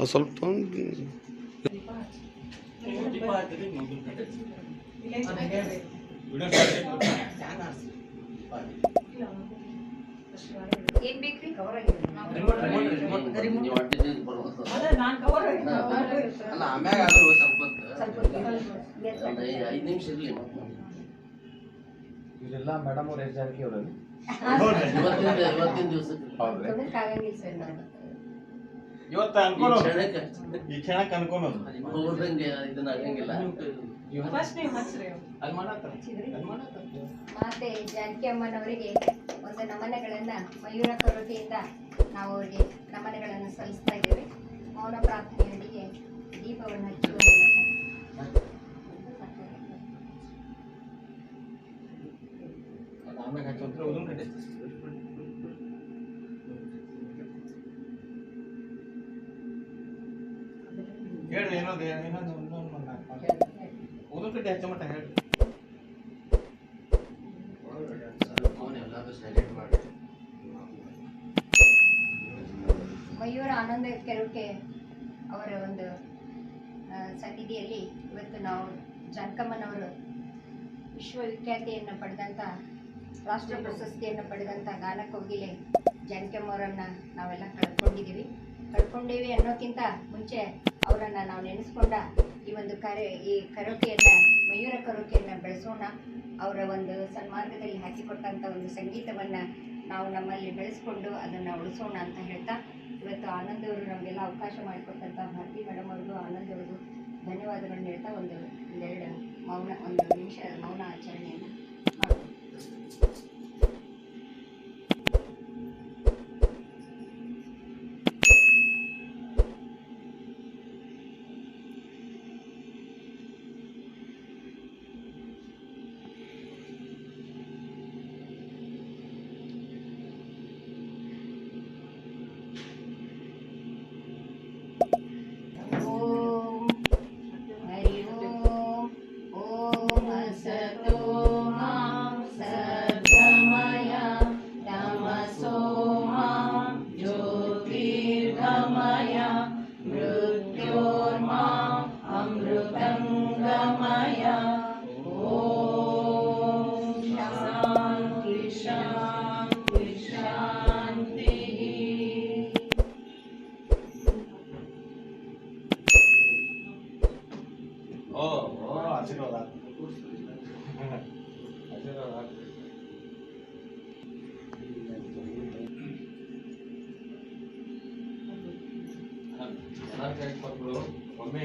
ಸ್ವಲ್ಪ ತಗೊಂಡು ಏನ್ ಬೇಕ್ರಿ ಕವರ್ ಇವರೆಲ್ಲ ಮೇಡಮ್ ಅವ್ರು ಎಷ್ಟು ಜನಕ್ಕೆ ಅವರಲ್ಲಿ ಇವತ್ತಿನ ದಿವಸಕ್ಕೆ ಆಗಂಗಿಲ್ಲ ಸರ್ ನಾನು ಇವತ್ತು ಅನ್ಕೊಳ್ಳೋ ಈ ಕ್ಷಣಕ್ಕೆ ಅನ್ಕೊಳ್ಳೋದು ಇದನ್ನ ಆಗಂಗಿಲ್ಲ. ಮತ್ತೆ ಜಾನಕಿ ಅಮ್ಮನವರಿಗೆ ಒಂದು ನಮನಗಳನ್ನ ಮಯೂರ ಕರೋಟಿಯಿಂದ ನಾವು ಅವರಿಗೆ ನಮನಗಳನ್ನು ಸಲ್ಲಿಸ್ತಾ ಇದ್ದೇವೆ. ಮೌನ ಪ್ರಾರ್ಥನೆಯೊಂದಿಗೆ ದೀಪವನ್ನು ಹಚ್ಚುವ ಮೂಲಕ ಆಮೇಲೆ ಹಚ್ಚೋದ್ರೆ ಉದುನ್ ಕಟ್ಟೆ ಹೇಳ್ರಿ ಇನ್ನೊಂದು ಉದುನ್ ಕಟ್ಟೆ ಹಚ್ಚೋ ಮಟ್ಟ ಹೇಳ್ರಿ. ಮಯೂರ ಆನಂದ ಕೆರುಕೆ ಅವರ ಒಂದು ಸನ್ನಿಧಿಯಲ್ಲಿ ಇವತ್ತು ನಾವು ಜಾನಕಮ್ಮನವರು ವಿಶ್ವವಿಖ್ಯಾತಿಯನ್ನು ಪಡೆದಂಥ ರಾಷ್ಟ್ರ ಪ್ರಶಸ್ತಿಯನ್ನು ಪಡೆದಂಥ ಗಾನ ಕೋಗಿಲೆ ಜಾನಕಮ್ಮವರನ್ನು ನಾವೆಲ್ಲ ಕಳ್ಕೊಂಡೇವಿ ಅನ್ನೋಕ್ಕಿಂತ ಮುಂಚೆ ಅವರನ್ನು ನಾವು ನೆನೆಸ್ಕೊಂಡ ಈ ಕರೋಕೆಯನ್ನು ಮಯೂರ ಕರೋಕೆಯನ್ನು ಬೆಳೆಸೋಣ. ಅವರ ಒಂದು ಸನ್ಮಾರ್ಗದಲ್ಲಿ ಹಾಕಿಕೊಟ್ಟಂಥ ಒಂದು ಸಂಗೀತವನ್ನು ನಾವು ನಮ್ಮಲ್ಲಿ ಬೆಳೆಸ್ಕೊಂಡು ಅದನ್ನು ಉಳಿಸೋಣ ಅಂತ ಹೇಳ್ತಾ ಇವತ್ತು ಆನಂದ್ ಅವರು ನಮಗೆಲ್ಲ ಅವಕಾಶ ಮಾಡಿಕೊಟ್ಟಂಥ ಭಾರತಿ ಮೇಡಮ್ ಅವ್ರಿಗೂ ಆನಂದ್ ಅವ್ರಿಗೂ ಧನ್ಯವಾದಗಳನ್ನ ಹೇಳ್ತಾ ಒಂದೆರಡು ಒಂದು ನಿಮಿಷ ಮೌನ ಆಚರಣೆಯನ್ನು ಮಾಡ್ತೀವಿ. ಆಶೀರ್ವಾದ ಒಮ್ಮೆ